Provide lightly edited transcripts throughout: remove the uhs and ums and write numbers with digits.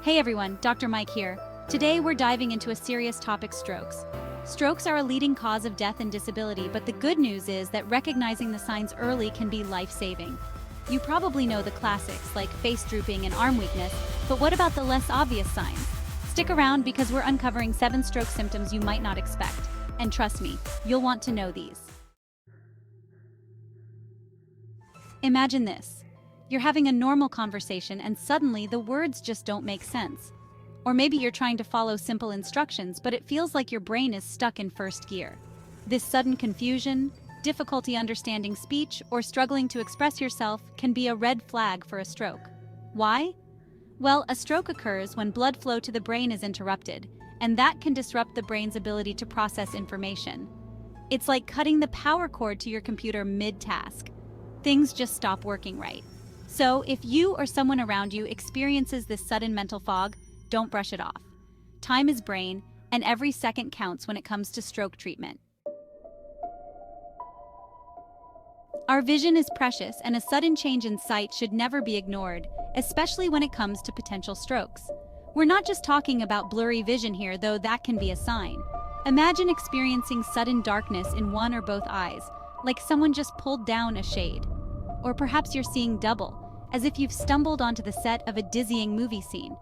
Hey everyone, Dr. Mike here. Today we're diving into a serious topic: strokes. Strokes are a leading cause of death and disability, but the good news is that recognizing the signs early can be life-saving. You probably know the classics like face drooping and arm weakness, but what about the less obvious signs? Stick around because we're uncovering 7 stroke symptoms you might not expect. And trust me, you'll want to know these. Imagine this. You're having a normal conversation and suddenly the words just don't make sense. Or maybe you're trying to follow simple instructions, but it feels like your brain is stuck in first gear. This sudden confusion, difficulty understanding speech, or struggling to express yourself can be a red flag for a stroke. Why? Well, a stroke occurs when blood flow to the brain is interrupted, and that can disrupt the brain's ability to process information. It's like cutting the power cord to your computer mid-task. Things just stop working right. So, if you or someone around you experiences this sudden mental fog, don't brush it off. Time is brain, and every second counts when it comes to stroke treatment. Our vision is precious, and a sudden change in sight should never be ignored, especially when it comes to potential strokes. We're not just talking about blurry vision here, though that can be a sign. Imagine experiencing sudden darkness in one or both eyes, like someone just pulled down a shade. Or perhaps you're seeing double, as if you've stumbled onto the set of a dizzying movie scene.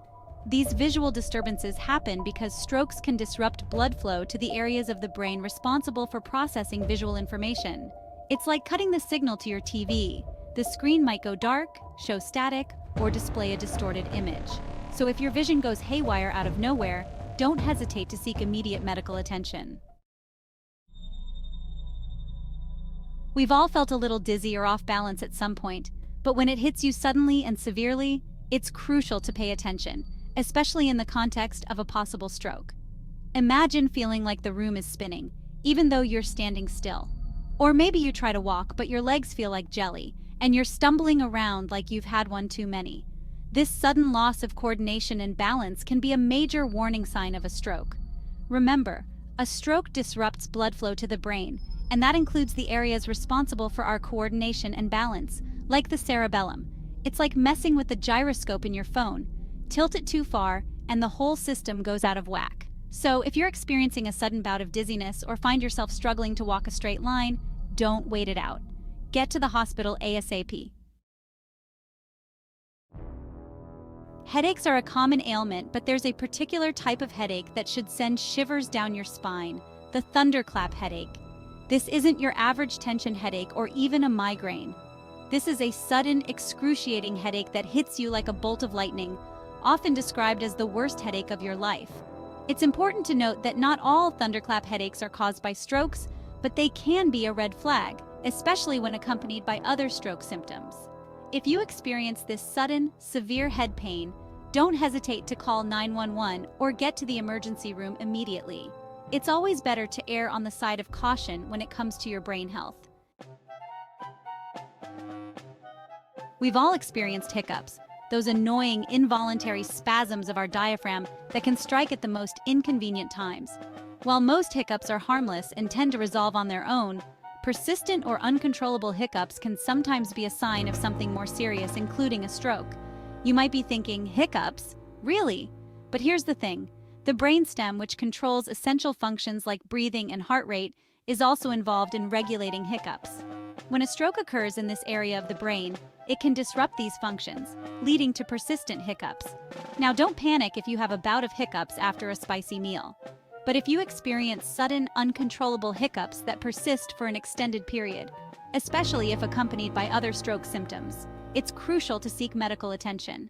These visual disturbances happen because strokes can disrupt blood flow to the areas of the brain responsible for processing visual information. It's like cutting the signal to your TV. The screen might go dark, show static, or display a distorted image. So if your vision goes haywire out of nowhere, don't hesitate to seek immediate medical attention. We've all felt a little dizzy or off balance at some point, but when it hits you suddenly and severely, it's crucial to pay attention, especially in the context of a possible stroke. Imagine feeling like the room is spinning, even though you're standing still. Or maybe you try to walk, but your legs feel like jelly, and you're stumbling around like you've had one too many. This sudden loss of coordination and balance can be a major warning sign of a stroke. Remember, a stroke disrupts blood flow to the brain, and that includes the areas responsible for our coordination and balance, like the cerebellum. It's like messing with the gyroscope in your phone. Tilt it too far, and the whole system goes out of whack. So if you're experiencing a sudden bout of dizziness or find yourself struggling to walk a straight line, don't wait it out. Get to the hospital ASAP. Headaches are a common ailment, but there's a particular type of headache that should send shivers down your spine: the thunderclap headache. This isn't your average tension headache or even a migraine. This is a sudden, excruciating headache that hits you like a bolt of lightning, often described as the worst headache of your life. It's important to note that not all thunderclap headaches are caused by strokes, but they can be a red flag, especially when accompanied by other stroke symptoms. If you experience this sudden, severe head pain, don't hesitate to call 911 or get to the emergency room immediately. It's always better to err on the side of caution when it comes to your brain health. We've all experienced hiccups, those annoying, involuntary spasms of our diaphragm that can strike at the most inconvenient times. While most hiccups are harmless and tend to resolve on their own, persistent or uncontrollable hiccups can sometimes be a sign of something more serious, including a stroke. You might be thinking, hiccups? Really? But here's the thing. The brainstem, which controls essential functions like breathing and heart rate, is also involved in regulating hiccups. When a stroke occurs in this area of the brain, it can disrupt these functions, leading to persistent hiccups. Now, don't panic if you have a bout of hiccups after a spicy meal. But if you experience sudden, uncontrollable hiccups that persist for an extended period, especially if accompanied by other stroke symptoms, it's crucial to seek medical attention.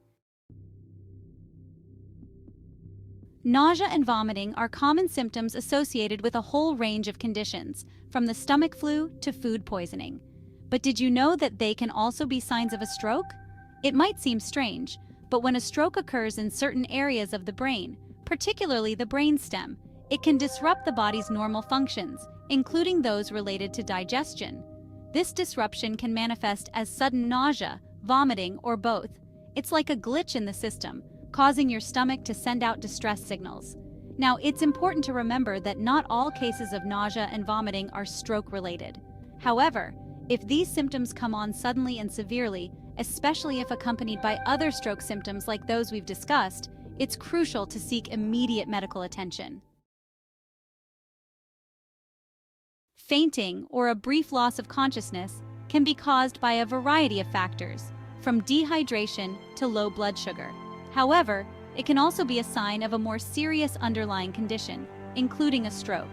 Nausea and vomiting are common symptoms associated with a whole range of conditions, from the stomach flu to food poisoning. But did you know that they can also be signs of a stroke? It might seem strange, but when a stroke occurs in certain areas of the brain, particularly the brainstem, it can disrupt the body's normal functions, including those related to digestion. This disruption can manifest as sudden nausea, vomiting, or both. It's like a glitch in the system, causing your stomach to send out distress signals. Now, it's important to remember that not all cases of nausea and vomiting are stroke-related. However, if these symptoms come on suddenly and severely, especially if accompanied by other stroke symptoms like those we've discussed, it's crucial to seek immediate medical attention. Fainting, or a brief loss of consciousness, can be caused by a variety of factors, from dehydration to low blood sugar. However, it can also be a sign of a more serious underlying condition, including a stroke.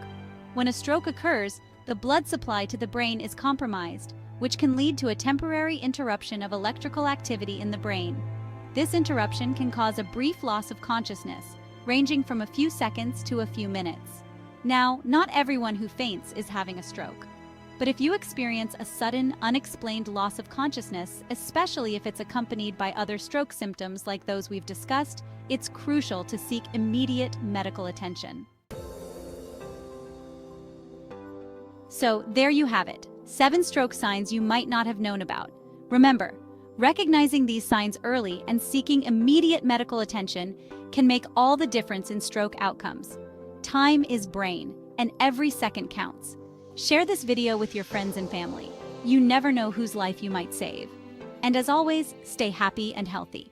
When a stroke occurs, the blood supply to the brain is compromised, which can lead to a temporary interruption of electrical activity in the brain. This interruption can cause a brief loss of consciousness, ranging from a few seconds to a few minutes. Now, not everyone who faints is having a stroke. But if you experience a sudden, unexplained loss of consciousness, especially if it's accompanied by other stroke symptoms like those we've discussed, it's crucial to seek immediate medical attention. So, there you have it, 7 stroke signs you might not have known about. Remember, recognizing these signs early and seeking immediate medical attention can make all the difference in stroke outcomes. Time is brain, and every second counts. Share this video with your friends and family. You never know whose life you might save. And as always, stay happy and healthy.